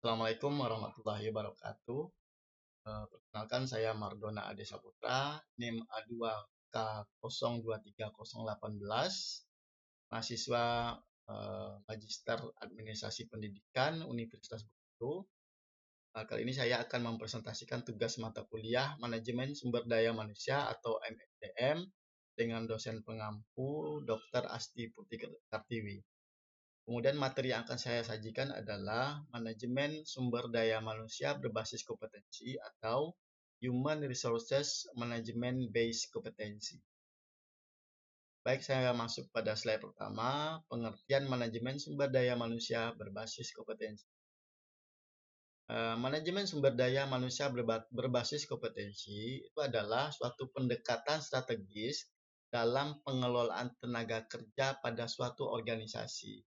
Assalamualaikum warahmatullahi wabarakatuh. Perkenalkan saya Mardona Ade Saputra, NIM A2K023018, mahasiswa Magister Administrasi Pendidikan Universitas Bengkulu. Kali ini saya akan mempresentasikan tugas mata kuliah Manajemen Sumber Daya Manusia atau MSDM dengan dosen pengampu Dr. Asti Putri Kartiwi. Kemudian materi yang akan saya sajikan adalah manajemen sumber daya manusia berbasis kompetensi atau Human Resources Management Based Competency. Baik, saya masuk pada slide pertama, pengertian manajemen sumber daya manusia berbasis kompetensi. Manajemen sumber daya manusia berbasis kompetensi itu adalah suatu pendekatan strategis dalam pengelolaan tenaga kerja pada suatu organisasi,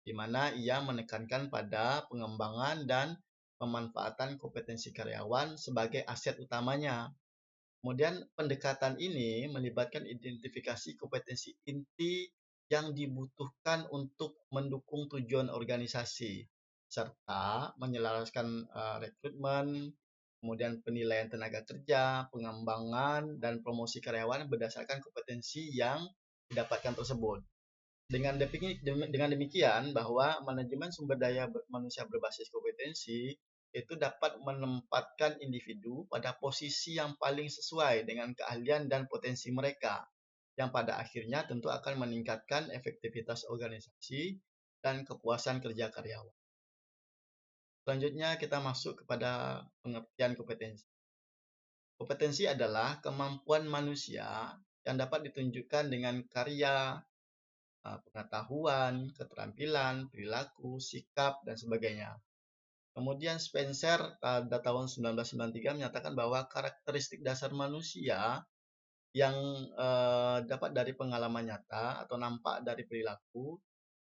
di mana ia menekankan pada pengembangan dan pemanfaatan kompetensi karyawan sebagai aset utamanya. Kemudian pendekatan ini melibatkan identifikasi kompetensi inti yang dibutuhkan untuk mendukung tujuan organisasi, serta menyelaraskan rekrutmen, kemudian penilaian tenaga kerja, pengembangan, dan promosi karyawan berdasarkan kompetensi yang didapatkan tersebut. Dengan demikian, bahwa manajemen sumber daya manusia berbasis kompetensi itu dapat menempatkan individu pada posisi yang paling sesuai dengan keahlian dan potensi mereka, yang pada akhirnya tentu akan meningkatkan efektivitas organisasi dan kepuasan kerja karyawan. Selanjutnya kita masuk kepada pengertian kompetensi. Kompetensi adalah kemampuan manusia yang dapat ditunjukkan dengan karya, pengetahuan, keterampilan, perilaku, sikap, dan sebagainya. Kemudian Spencer pada tahun 1993 menyatakan bahwa karakteristik dasar manusia yang dapat dari pengalaman nyata atau nampak dari perilaku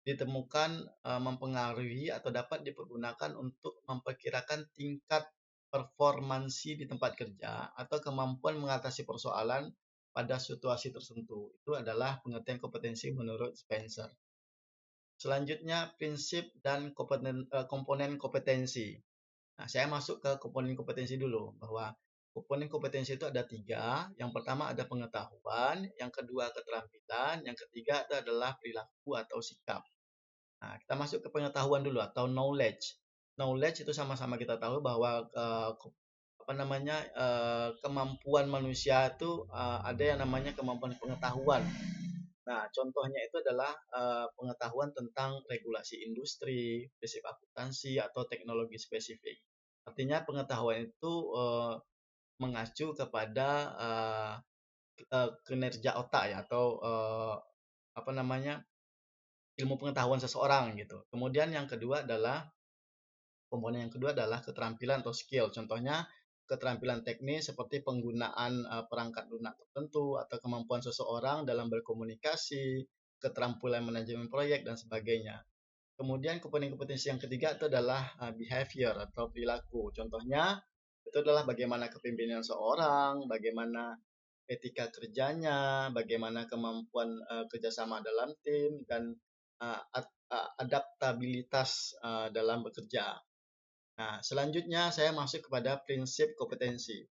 ditemukan mempengaruhi atau dapat dipergunakan untuk memperkirakan tingkat performansi di tempat kerja atau kemampuan mengatasi persoalan pada situasi tertentu. Itu adalah pengertian kompetensi menurut Spencer. Selanjutnya, prinsip dan komponen kompetensi. Nah, saya masuk ke komponen kompetensi dulu, bahwa komponen kompetensi itu ada 3. Yang pertama ada pengetahuan, yang kedua keterampilan, yang ketiga itu adalah perilaku atau sikap. Nah, kita masuk ke pengetahuan dulu atau knowledge. Knowledge itu sama-sama kita tahu bahwa kemampuan manusia itu ada yang namanya kemampuan pengetahuan. Nah, contohnya itu adalah pengetahuan tentang regulasi industri, prinsip akuntansi, atau teknologi spesifik. Artinya pengetahuan itu mengacu kepada kinerja otak ya, atau ilmu pengetahuan seseorang gitu. Kemudian yang kedua adalah komponen yang kedua adalah keterampilan atau skill. Contohnya keterampilan teknis seperti penggunaan perangkat lunak tertentu atau kemampuan seseorang dalam berkomunikasi, keterampilan manajemen proyek, dan sebagainya. Kemudian komponen kompetensi yang ketiga itu adalah behavior atau perilaku. Contohnya itu adalah bagaimana kepemimpinan seorang, bagaimana etika kerjanya, bagaimana kemampuan kerjasama dalam tim, dan adaptabilitas dalam bekerja. Nah, selanjutnya saya masuk kepada prinsip kompetensi.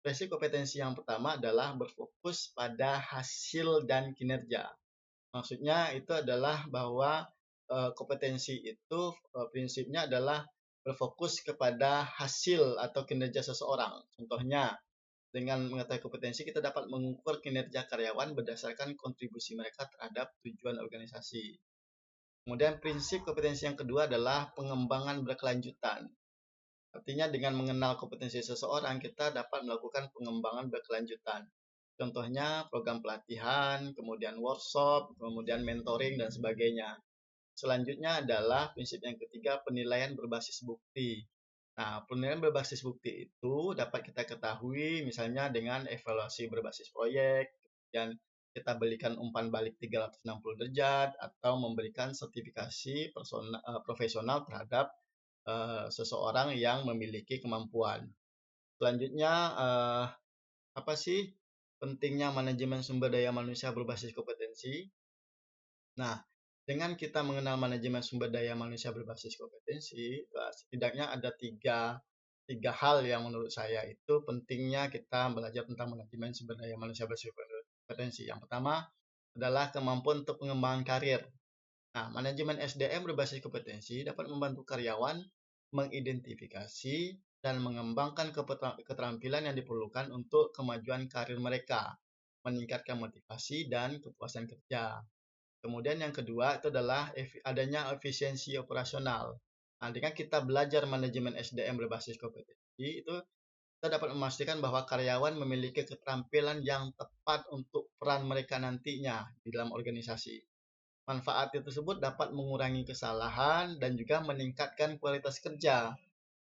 Prinsip kompetensi yang pertama adalah berfokus pada hasil dan kinerja. Maksudnya itu adalah bahwa kompetensi itu prinsipnya adalah berfokus kepada hasil atau kinerja seseorang. Contohnya, dengan mengetahui kompetensi kita dapat mengukur kinerja karyawan berdasarkan kontribusi mereka terhadap tujuan organisasi. Kemudian prinsip kompetensi yang kedua adalah pengembangan berkelanjutan. Artinya dengan mengenal kompetensi seseorang, kita dapat melakukan pengembangan berkelanjutan. Contohnya program pelatihan, kemudian workshop, kemudian mentoring, dan sebagainya. Selanjutnya adalah prinsip yang ketiga, penilaian berbasis bukti. Nah, penilaian berbasis bukti itu dapat kita ketahui misalnya dengan evaluasi berbasis proyek, dan kita berikan umpan balik 360 derajat, atau memberikan sertifikasi profesional terhadap seseorang yang memiliki kemampuan. Selanjutnya, apa sih pentingnya manajemen sumber daya manusia berbasis kompetensi? Nah, Dengan kita mengenal manajemen sumber daya manusia berbasis kompetensi, setidaknya ada tiga hal yang menurut saya itu pentingnya kita belajar tentang manajemen sumber daya manusia berbasis kompetensi. Yang pertama adalah kemampuan untuk pengembangan karir. Nah, manajemen SDM berbasis kompetensi dapat membantu karyawan mengidentifikasi dan mengembangkan keterampilan yang diperlukan untuk kemajuan karir mereka, meningkatkan motivasi dan kepuasan kerja. Kemudian yang kedua itu adalah adanya efisiensi operasional. Nah, dengan kita belajar manajemen SDM berbasis kompetensi, itu kita dapat memastikan bahwa karyawan memiliki keterampilan yang tepat untuk peran mereka nantinya di dalam organisasi. Manfaat tersebut dapat mengurangi kesalahan dan juga meningkatkan kualitas kerja,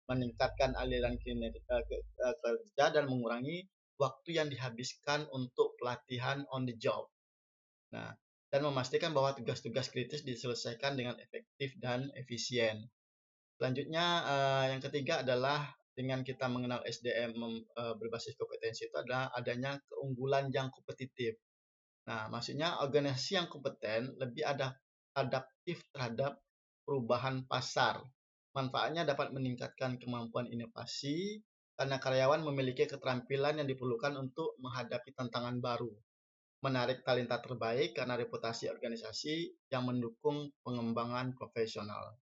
meningkatkan aliran kerja dan mengurangi waktu yang dihabiskan untuk pelatihan on the job. Nah, dan memastikan bahwa tugas-tugas kritis diselesaikan dengan efektif dan efisien. Selanjutnya, yang ketiga adalah dengan kita mengenal SDM berbasis kompetensi itu adalah adanya keunggulan yang kompetitif. Nah, maksudnya organisasi yang kompeten lebih adaptif terhadap perubahan pasar. Manfaatnya dapat meningkatkan kemampuan inovasi karena karyawan memiliki keterampilan yang diperlukan untuk menghadapi tantangan baru. Menarik talenta terbaik karena reputasi organisasi yang mendukung pengembangan profesional.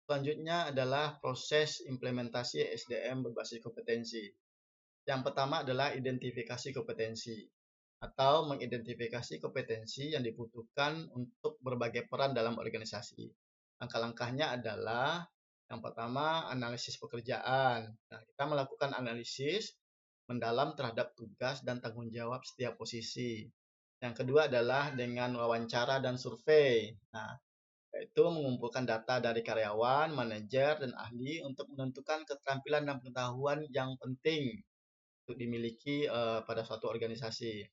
Selanjutnya adalah proses implementasi SDM berbasis kompetensi. Yang pertama adalah identifikasi kompetensi atau mengidentifikasi kompetensi yang dibutuhkan untuk berbagai peran dalam organisasi. Langkah-langkahnya adalah yang pertama analisis pekerjaan. Nah, kita melakukan analisis mendalam terhadap tugas dan tanggung jawab setiap posisi. Yang kedua adalah dengan wawancara dan survei. Nah, yaitu mengumpulkan data dari karyawan, manajer, dan ahli untuk menentukan keterampilan dan pengetahuan yang penting untuk dimiliki pada suatu organisasi.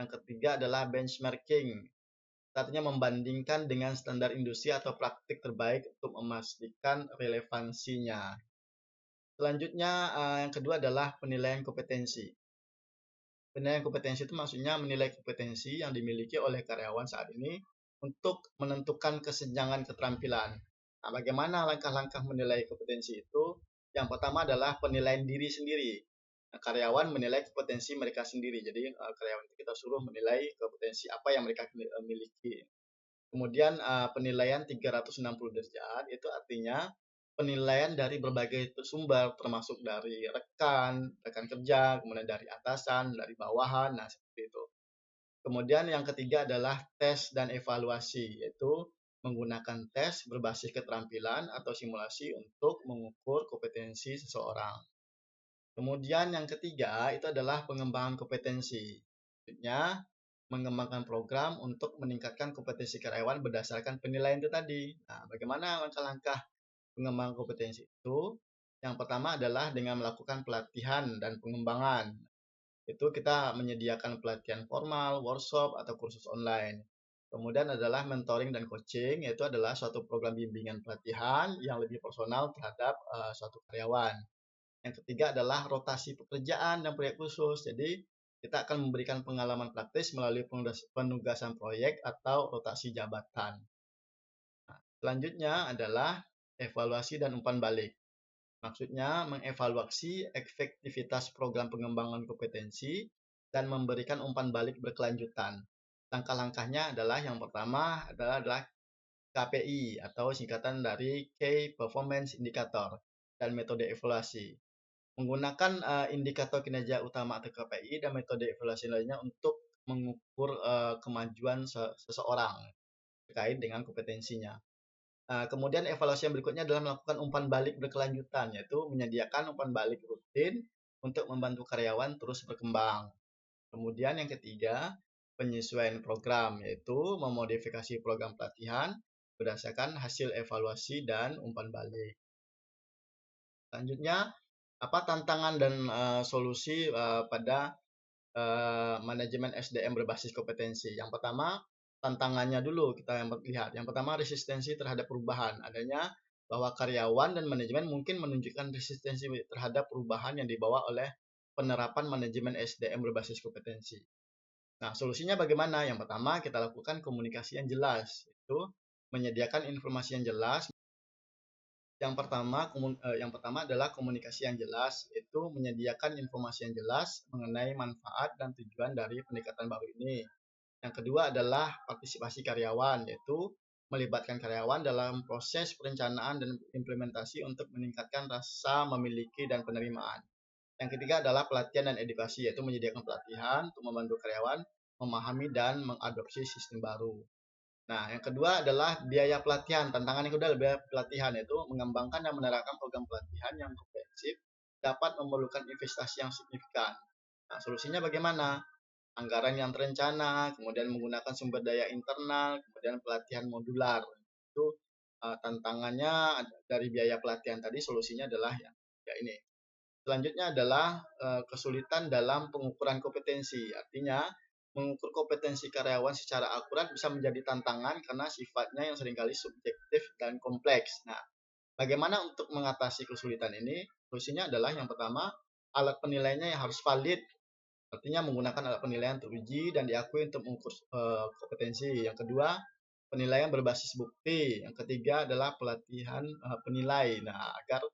Yang ketiga adalah benchmarking, artinya membandingkan dengan standar industri atau praktik terbaik untuk memastikan relevansinya. Selanjutnya, yang kedua adalah penilaian kompetensi. Penilaian kompetensi itu maksudnya menilai kompetensi yang dimiliki oleh karyawan saat ini untuk menentukan kesenjangan keterampilan. Nah, bagaimana langkah-langkah menilai kompetensi itu? Yang pertama adalah penilaian diri sendiri. Nah, karyawan menilai kompetensi mereka sendiri. Jadi karyawan itu kita suruh menilai kompetensi apa yang mereka miliki. Kemudian penilaian 360 derajat itu artinya penilaian dari berbagai sumber termasuk dari rekan kerja, kemudian dari atasan, dari bawahan, nah seperti itu. Kemudian yang ketiga adalah tes dan evaluasi, yaitu menggunakan tes berbasis keterampilan atau simulasi untuk mengukur kompetensi seseorang. Kemudian yang ketiga itu adalah pengembangan kompetensi. Maksudnya mengembangkan program untuk meningkatkan kompetensi karyawan berdasarkan penilaian itu tadi. Nah, bagaimana langkah-langkah pengembangan kompetensi itu? Yang pertama adalah dengan melakukan pelatihan dan pengembangan. Itu kita menyediakan pelatihan formal, workshop, atau kursus online. Kemudian adalah mentoring dan coaching, yaitu adalah suatu program bimbingan pelatihan yang lebih personal terhadap suatu karyawan. Yang ketiga adalah rotasi pekerjaan dan proyek khusus. Jadi kita akan memberikan pengalaman praktis melalui penugasan proyek atau rotasi jabatan. Nah, selanjutnya adalah evaluasi dan umpan balik. Maksudnya mengevaluasi efektivitas program pengembangan kompetensi dan memberikan umpan balik berkelanjutan. Langkah-langkahnya adalah yang pertama adalah KPI atau singkatan dari Key Performance Indicator dan metode evaluasi. Menggunakan indikator kinerja utama atau KPI dan metode evaluasi lainnya untuk mengukur kemajuan seseorang terkait dengan kompetensinya. Kemudian evaluasi yang berikutnya adalah melakukan umpan balik berkelanjutan, yaitu menyediakan umpan balik rutin untuk membantu karyawan terus berkembang. Kemudian yang ketiga, penyesuaian program, yaitu memodifikasi program pelatihan berdasarkan hasil evaluasi dan umpan balik. Selanjutnya, apa tantangan dan solusi pada manajemen SDM berbasis kompetensi? Yang pertama, tantangannya dulu kita yang lihat. Yang pertama, resistensi terhadap perubahan. Adanya bahwa karyawan dan manajemen mungkin menunjukkan resistensi terhadap perubahan yang dibawa oleh penerapan manajemen SDM berbasis kompetensi. Nah, solusinya bagaimana? Yang pertama, kita lakukan komunikasi yang jelas, itu menyediakan informasi yang jelas. Yang pertama adalah komunikasi yang jelas, itu menyediakan informasi yang jelas mengenai manfaat dan tujuan dari pendekatan baru ini. Yang kedua adalah partisipasi karyawan, yaitu melibatkan karyawan dalam proses perencanaan dan implementasi untuk meningkatkan rasa memiliki dan penerimaan. Yang ketiga adalah pelatihan dan edukasi, yaitu menyediakan pelatihan untuk membantu karyawan memahami dan mengadopsi sistem baru. Nah, yang kedua adalah biaya pelatihan. Tantangan yang kedua adalah biaya pelatihan, yaitu mengembangkan dan menerapkan program pelatihan yang komprehensif dapat memerlukan investasi yang signifikan. Nah, solusinya bagaimana? Anggaran yang terencana, kemudian menggunakan sumber daya internal, kemudian pelatihan modular. Itu tantangannya dari biaya pelatihan tadi, solusinya adalah ya ini. Selanjutnya adalah kesulitan dalam pengukuran kompetensi. Artinya, mengukur kompetensi karyawan secara akurat bisa menjadi tantangan karena sifatnya yang seringkali subjektif dan kompleks. Nah, bagaimana untuk mengatasi kesulitan ini? Solusinya adalah yang pertama, alat penilaiannya yang harus valid. Artinya menggunakan alat penilaian teruji dan diakui untuk mengukur kompetensi. Yang kedua, penilaian berbasis bukti. Yang ketiga adalah pelatihan penilai. Nah, agar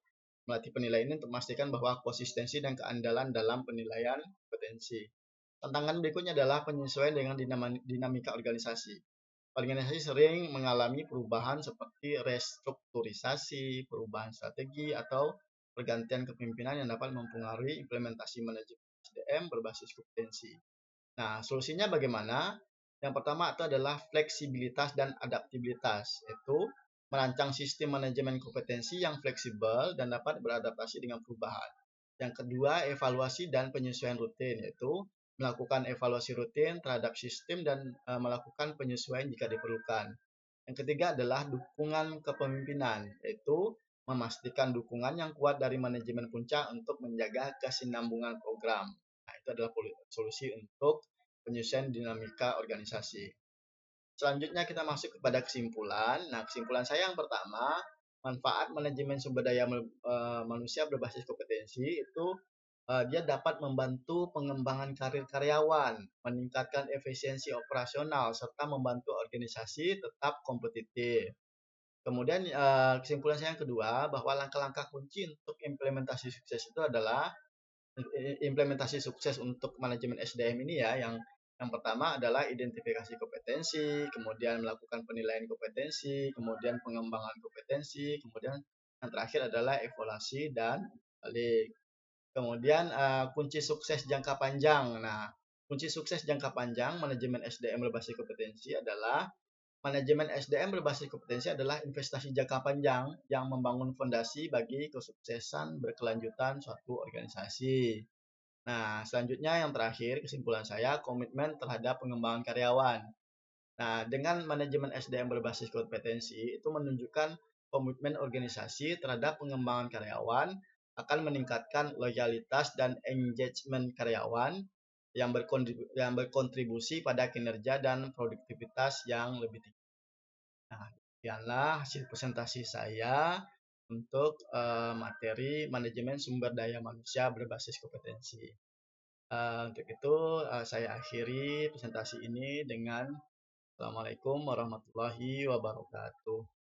melatih penilai ini untuk memastikan bahwa konsistensi dan keandalan dalam penilaian kompetensi. Tantangan berikutnya adalah penyesuaian dengan dinamika organisasi. Organisasi sering mengalami perubahan seperti restrukturisasi, perubahan strategi, atau pergantian kepemimpinan yang dapat mempengaruhi implementasi manajemen SDM berbasis kompetensi. Nah, solusinya bagaimana? Yang pertama itu adalah fleksibilitas dan adaptabilitas, yaitu merancang sistem manajemen kompetensi yang fleksibel dan dapat beradaptasi dengan perubahan. Yang kedua, evaluasi dan penyesuaian rutin, yaitu melakukan evaluasi rutin terhadap sistem dan melakukan penyesuaian jika diperlukan. Yang ketiga adalah dukungan kepemimpinan, yaitu memastikan dukungan yang kuat dari manajemen puncak untuk menjaga kesinambungan program. Nah, itu adalah solusi untuk penyusunan dinamika organisasi. Selanjutnya kita masuk kepada kesimpulan. Nah, kesimpulan saya yang pertama, manfaat manajemen sumber daya manusia berbasis kompetensi itu dia dapat membantu pengembangan karir karyawan, meningkatkan efisiensi operasional, serta membantu organisasi tetap kompetitif. Kemudian kesimpulan saya yang kedua, bahwa langkah-langkah kunci untuk implementasi sukses itu adalah implementasi sukses untuk manajemen SDM ini ya, yang pertama adalah identifikasi kompetensi, kemudian melakukan penilaian kompetensi, kemudian pengembangan kompetensi, kemudian yang terakhir adalah evaluasi dan balik. Kemudian kunci sukses jangka panjang. Nah, kunci sukses jangka panjang manajemen SDM berbasis kompetensi adalah manajemen SDM berbasis kompetensi adalah investasi jangka panjang yang membangun fondasi bagi kesuksesan berkelanjutan suatu organisasi. Nah, selanjutnya yang terakhir, kesimpulan saya, komitmen terhadap pengembangan karyawan. Nah, dengan manajemen SDM berbasis kompetensi, itu menunjukkan komitmen organisasi terhadap pengembangan karyawan, akan meningkatkan loyalitas dan engagement karyawan yang berkontribusi pada kinerja dan produktivitas yang lebih tinggi. Nah, demikianlah hasil presentasi saya untuk materi manajemen sumber daya manusia berbasis kompetensi. Untuk itu saya akhiri presentasi ini dengan Assalamualaikum warahmatullahi wabarakatuh.